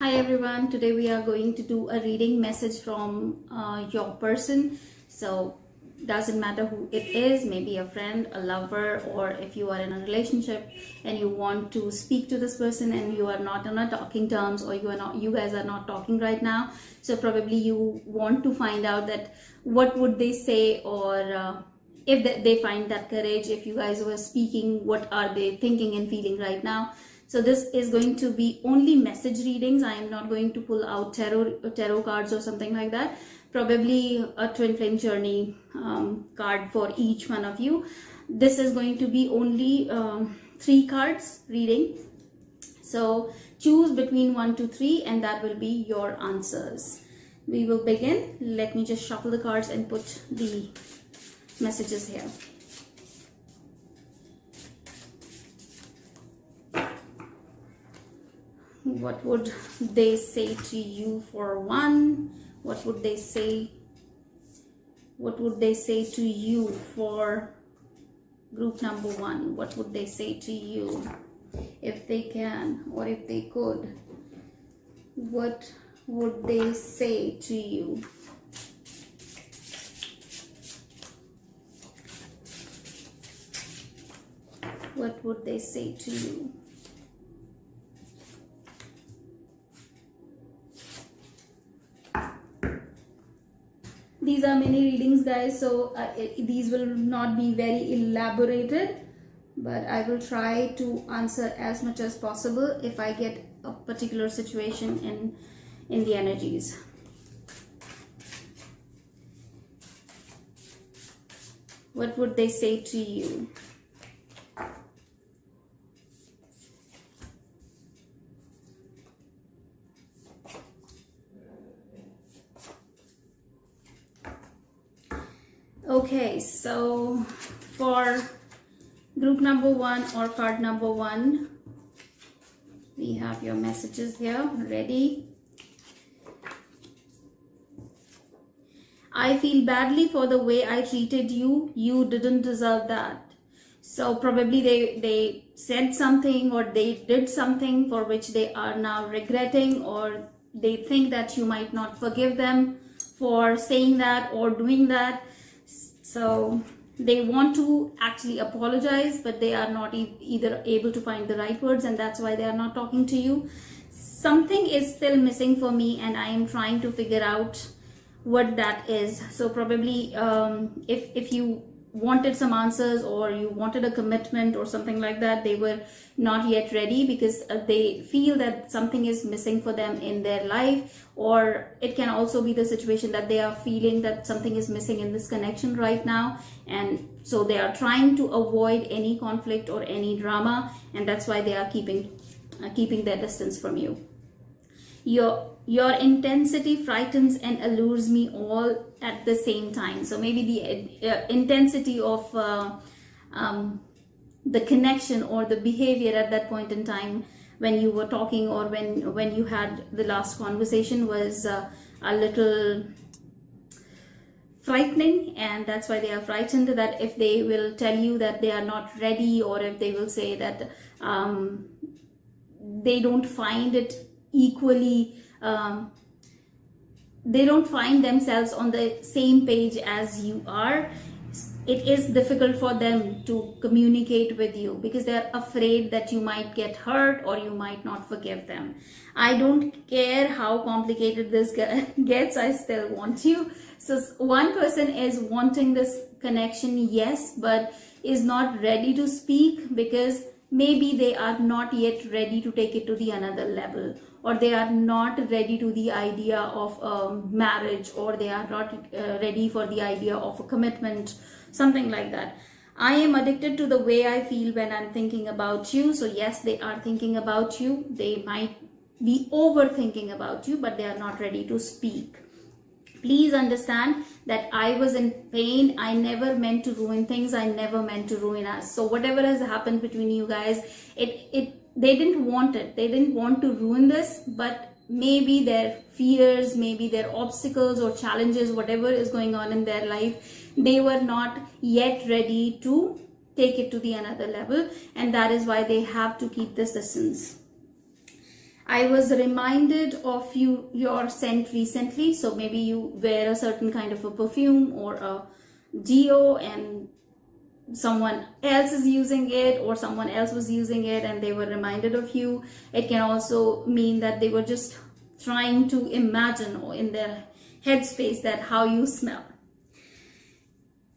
Hi everyone, today we are going to do a reading message from your person. So doesn't matter who it is, maybe a friend, a lover, or if you are in a relationship and you want to speak to this person and you are not on a talking terms, or you guys are not talking right now. So probably you want to find out that what would they say, or if they find that courage, if you guys were speaking, what are they thinking and feeling right now. So this is going to be only message readings. I am not going to pull out tarot cards or something like that. Probably a twin flame journey card for each one of you. This is going to be only 3 cards reading. So choose between 1 to 3 and that will be your answers. We will begin. Let me just shuffle the cards and put the messages here. What would they say to you for 1? What would they say? What would they say to you for group number 1? What would they say to you if they can, or if they could? What would they say to you? What would they say to you? These are mini readings, guys, so these will not be very elaborated, but I will try to answer as much as possible if I get a particular situation in the energies. What would they say to you? Okay, so for group number 1 or card number 1, we have your messages here ready. I feel badly for the way I treated you. You didn't deserve that. So probably they said something or they did something for which they are now regretting, or they think that you might not forgive them for saying that or doing that. So they want to actually apologize, but they are not either able to find the right words, and that's why they are not talking to you. Something is still missing for me, and I am trying to figure out what that is. So probably if you wanted some answers, or you wanted a commitment or something like that, they were not yet ready because they feel that something is missing for them in their life. Or it can also be the situation that they are feeling that something is missing in this connection right now, and so they are trying to avoid any conflict or any drama, and that's why they are keeping their distance from you. Your intensity frightens and allures me all at the same time. So maybe the intensity of the connection or the behavior at that point in time when you were talking, or when you had the last conversation, was a little frightening, and that's why they are frightened that if they will tell you that they are not ready, or if they will say that they don't find it equally, they don't find themselves on the same page as you are. It is difficult for them to communicate with you because they are afraid that you might get hurt or you might not forgive them. I don't care how complicated this gets, I still want you. So one person is wanting this connection, yes, but is not ready to speak because maybe they are not yet ready to take it to the another level, or they are not ready to the idea of marriage, or they are not ready for the idea of a commitment, something like that. I am addicted to the way I feel when I'm thinking about you. So yes, they are thinking about you. They might be overthinking about you, but they are not ready to speak. Please understand that I was in pain. I never meant to ruin things. I never meant to ruin us. So whatever has happened between you guys, they didn't want it. They didn't want to ruin this, but maybe their fears, maybe their obstacles or challenges, whatever is going on in their life, they were not yet ready to take it to the another level, and that is why they have to keep this distance. I was reminded of your scent recently. So maybe you wear a certain kind of a perfume or a deo, and someone else is using it, or someone else was using it and they were reminded of you. It can also mean that they were just trying to imagine, or in their headspace, that how you smell.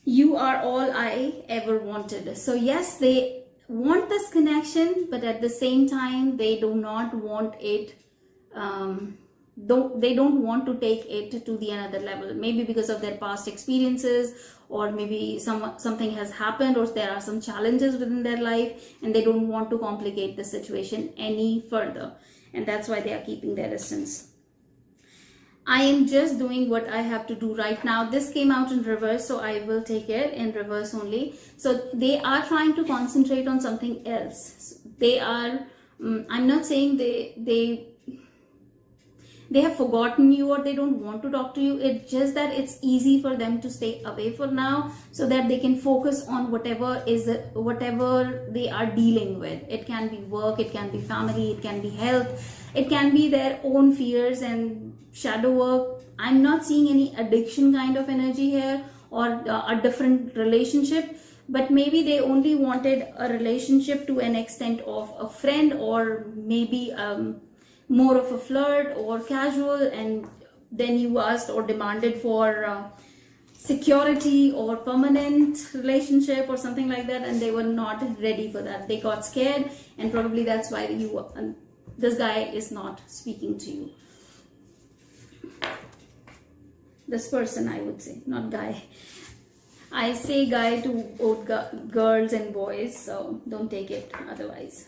You are all I ever wanted. So yes, they want this connection, but at the same time they do not want it, they don't want to take it to the another level, maybe because of their past experiences, or maybe something has happened, or there are some challenges within their life and they don't want to complicate the situation any further, and that's why they are keeping their distance. I am just doing what I have to do right now. This came out in reverse, so I will take it in reverse only. So they are trying to concentrate on something else. They are, I'm not saying they have forgotten you or they don't want to talk to you. It's just that it's easy for them to stay away for now, so that they can focus on whatever they are dealing with. It can be work, it can be family, it can be health, it can be their own fears and shadow work. I'm not seeing any addiction kind of energy here, or a different relationship, but maybe they only wanted a relationship to an extent of a friend, or maybe more of a flirt or casual, and then you asked or demanded for security or permanent relationship or something like that, and they were not ready for that. They got scared, and probably that's why this guy is not speaking to you. This person, I would say, not guy. I say guy to both girls and boys, so don't take it otherwise.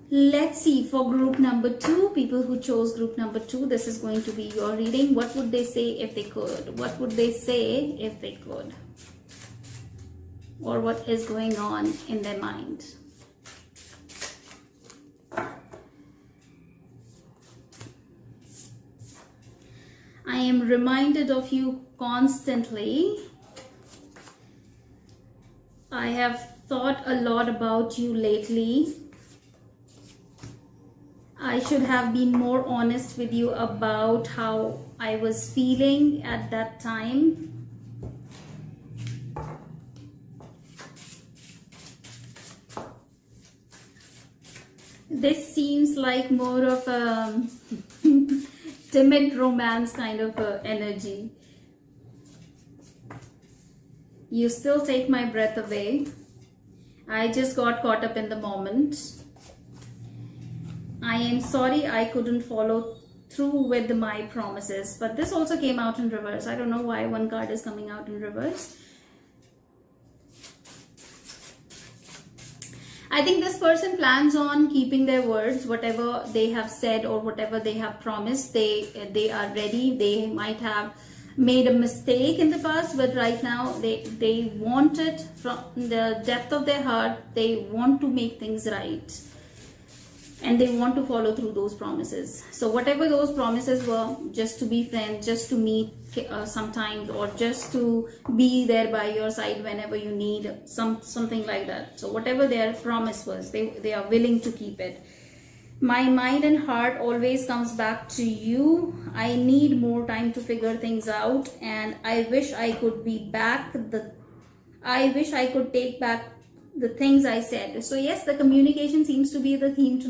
Let's see, for group number 2, people who chose group number 2, this is going to be your reading. What would they say if they could? What would they say if they could? Or what is going on in their mind? I am reminded of you constantly. I have thought a lot about you lately. I should have been more honest with you about how I was feeling at that time. This seems like more of a timid romance kind of energy. You still take my breath away. I just got caught up in the moment. I am sorry I couldn't follow through with my promises. But this also came out in reverse. I don't know why one card is coming out in reverse. I think this person plans on keeping their words, whatever they have said or whatever they have promised. They are ready. They might have made a mistake in the past, but right now they want it from the depth of their heart. They want to make things right, and they want to follow through those promises. So whatever those promises were, just to be friends, just to meet sometimes, or just to be there by your side whenever you need something like that. So whatever their promise was, they are willing to keep it. My mind and heart always comes back to you. I need more time to figure things out, and I wish I could be back. I wish I could take back the things I said. So yes, the communication seems to be the theme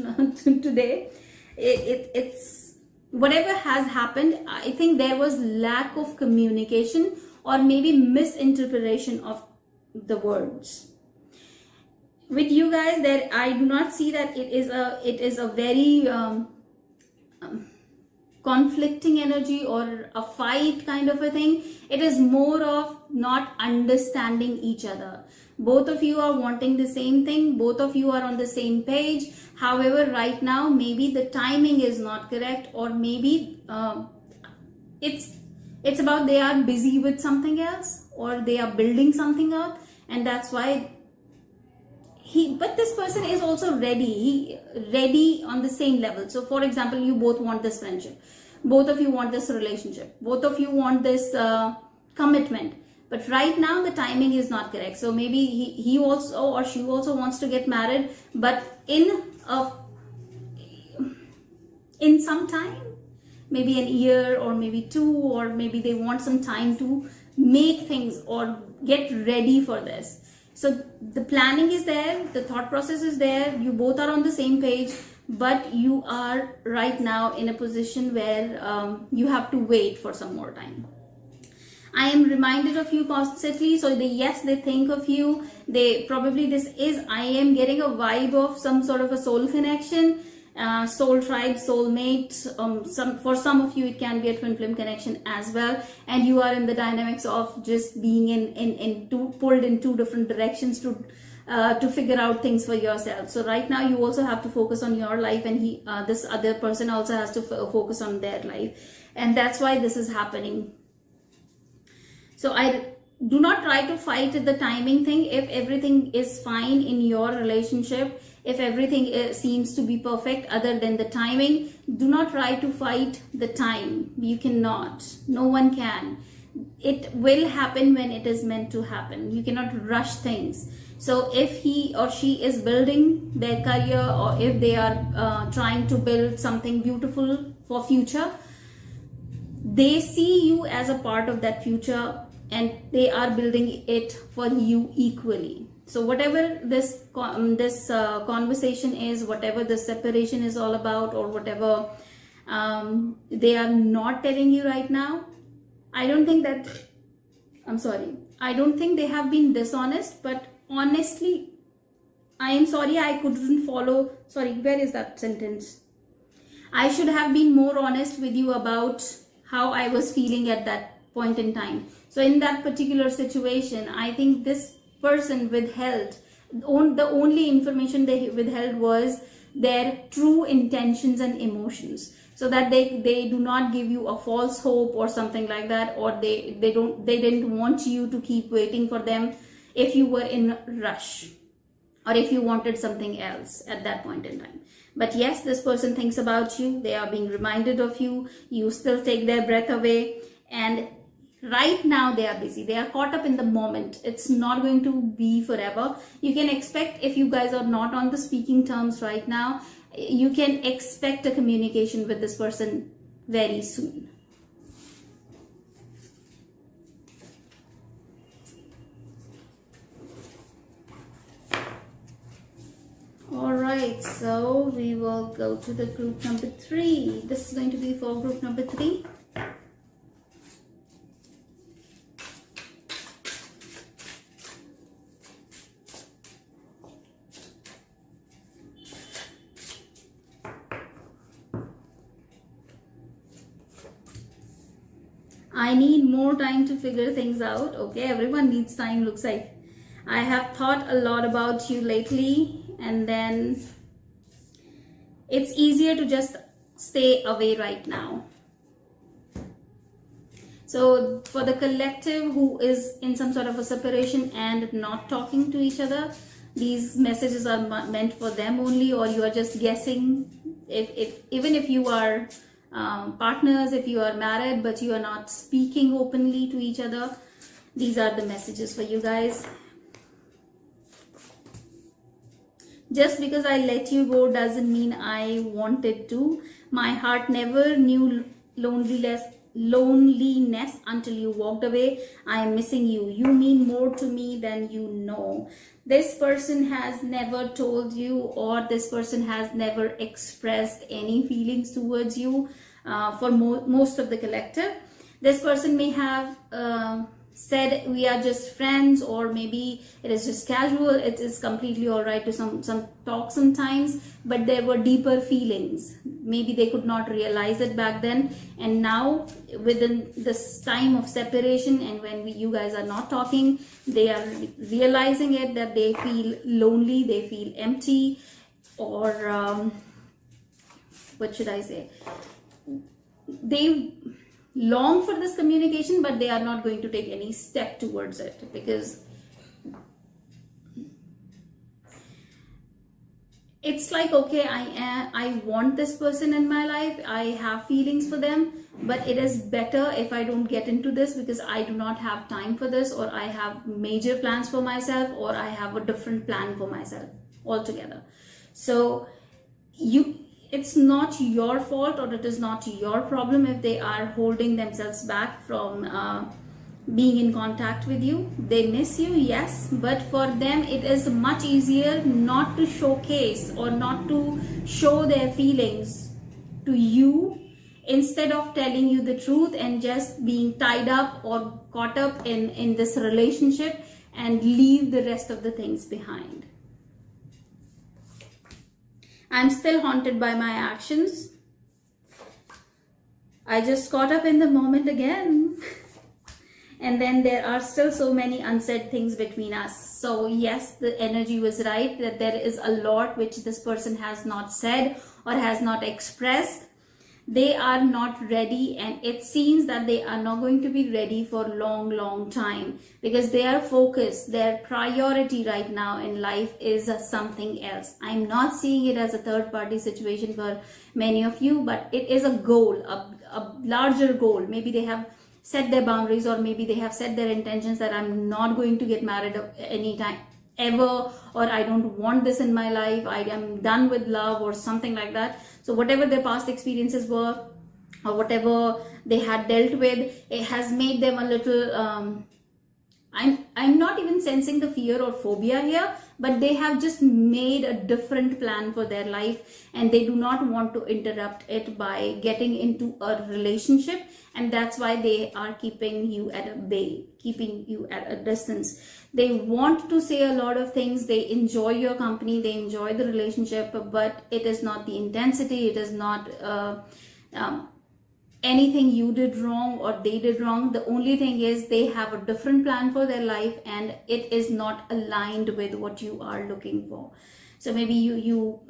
today. It's whatever has happened. I think there was lack of communication, or maybe misinterpretation of the words. With you guys, there I do not see that it is a very conflicting energy or a fight kind of a thing. It is more of not understanding each other. Both of you are wanting the same thing. Both of you are on the same page. However, right now, maybe the timing is not correct, or maybe it's about they are busy with something else, or they are building something up, and that's why but this person is also ready on the same level. So for example, you both want this friendship, both of you want this relationship, both of you want this commitment, but right now the timing is not correct. So maybe he also or she also wants to get married, but in a in some time, maybe an year or maybe two, or maybe they want some time to make things or get ready for this. So the planning is there, the thought process is there, you both are on the same page, but you are right now in a position where you have to wait for some more time. I am reminded of you constantly. So yes, they think of you. They probably, I am getting a vibe of some sort of a soul connection, soul tribe, soulmate. For some of you, it can be a twin flame connection as well. And you are in the dynamics of just being pulled in two different directions to figure out things for yourself. So right now you also have to focus on your life, and this other person also has to focus on their life. And that's why this is happening. So I do not try to fight the timing thing. If everything is fine in your relationship, if everything seems to be perfect other than the timing, do not try to fight the time. You cannot. No one can. It will happen when it is meant to happen. You cannot rush things. So if he or she is building their career, or if they are trying to build something beautiful for future, they see you as a part of that future, and they are building it for you equally. So whatever this conversation is, whatever the separation is all about, or whatever they are not telling you right now, I don't think they have been dishonest, but honestly, I am sorry, I couldn't follow. Sorry, where is that sentence? I should have been more honest with you about how I was feeling at that point in time. So in that particular situation, I think this person withheld, the only information they withheld was their true intentions and emotions, so that they do not give you a false hope or something like that, or they didn't want you to keep waiting for them if you were in a rush, or if you wanted something else at that point in time. But yes, this person thinks about you. They are being reminded of you. You still take their breath away. And right now they are busy. They are caught up in the moment. It's not going to be forever. You can expect, if you guys are not on the speaking terms right now, you can expect a communication with this person very soon. Alright, so we will go to the group number 3. This is going to be for group number 3. I need more time to figure things out. Okay, everyone needs time, looks like. I have thought a lot about you lately, and then it's easier to just stay away right now. So for the collective who is in some sort of a separation and not talking to each other, these messages are meant for them only, or you are just guessing. Even if you are partners, if you are married but you are not speaking openly to each other, these are the messages for you guys. Just because I let you go doesn't mean I wanted to. My heart never knew loneliness until you walked away. I am missing you. You mean more to me than you know. This person has never told you, or this person has never expressed any feelings towards you. For most of the collective, this person may have said we are just friends, or maybe it is just casual. It is completely all right to some talk sometimes, but there were deeper feelings. Maybe they could not realize it back then, and now within this time of separation, and when you guys are not talking, they are realizing it, that they feel lonely, they feel empty, or what should I say, they long for this communication, but they are not going to take any step towards it, because it's like, okay, I want this person in my life, I have feelings for them, but it is better if I don't get into this, because I do not have time for this, or I have major plans for myself, or I have a different plan for myself altogether. So it's not your fault, or it is not your problem if they are holding themselves back from being in contact with you. They miss you, yes, but for them it is much easier not to showcase or not to show their feelings to you, instead of telling you the truth and just being tied up or caught up in this relationship and leave the rest of the things behind. I'm still haunted by my actions. I just caught up in the moment again. And then there are still so many unsaid things between us. So yes, the energy was right, that there is a lot which this person has not said or has not expressed. They are not ready, and it seems that they are not going to be ready for a long time, because their focus, their priority right now in life is something else. I'm not seeing it as a third party situation for many of you, but it is a goal, a larger goal. Maybe they have set their boundaries, or maybe they have set their intentions that I'm not going to get married anytime ever, or I don't want this in my life, I am done with love, or something like that. So whatever their past experiences were, or whatever they had dealt with, it has made them a little I'm not even sensing the fear or phobia here, but they have just made a different plan for their life, and they do not want to interrupt it by getting into a relationship, and that's why they are keeping you at a bay, keeping you at a distance. They want to say a lot of things, they enjoy your company, they enjoy the relationship, but it is not the intensity, it is not anything you did wrong or they did wrong. The only thing is they have a different plan for their life, and it is not aligned with what you are looking for. So maybe you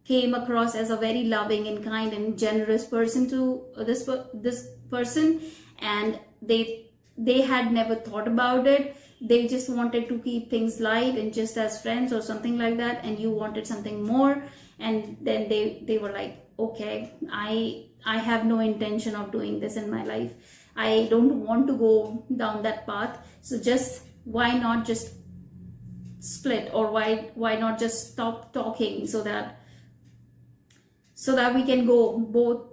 came across as a very loving and kind and generous person to this person, and they had never thought about it. They just wanted to keep things light and just as friends or something like that, and you wanted something more, and then they were like, okay, I have no intention of doing this in my life. I don't want to go down that path. So just why not just split, or why not just stop talking, so that we can go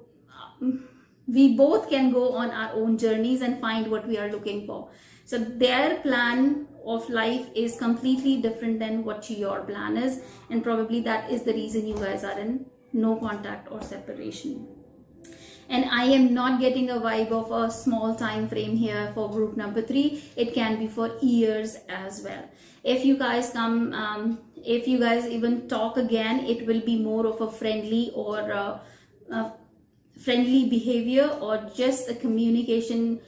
we both can go on our own journeys and find what we are looking for. So their plan of life is completely different than what your plan is, and probably that is the reason you guys are in no contact or separation. And I am not getting a vibe of a small time frame here for group number 3. It can be for years as well. If you guys come, if you guys even talk again, it will be more of a friendly or friendly behavior, or just a communication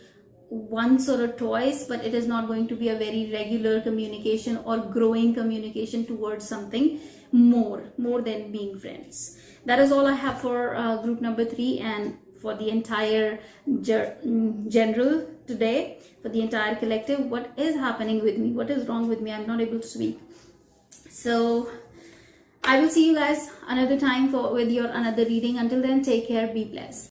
once or twice, but it is not going to be a very regular communication or growing communication towards something more than being friends. That is all I have for group number 3, and for the entire general today, for the entire collective. What is happening with me? What is wrong with me? I'm not able to speak. So I will see you guys another time with your another reading. Until then, take care, be blessed.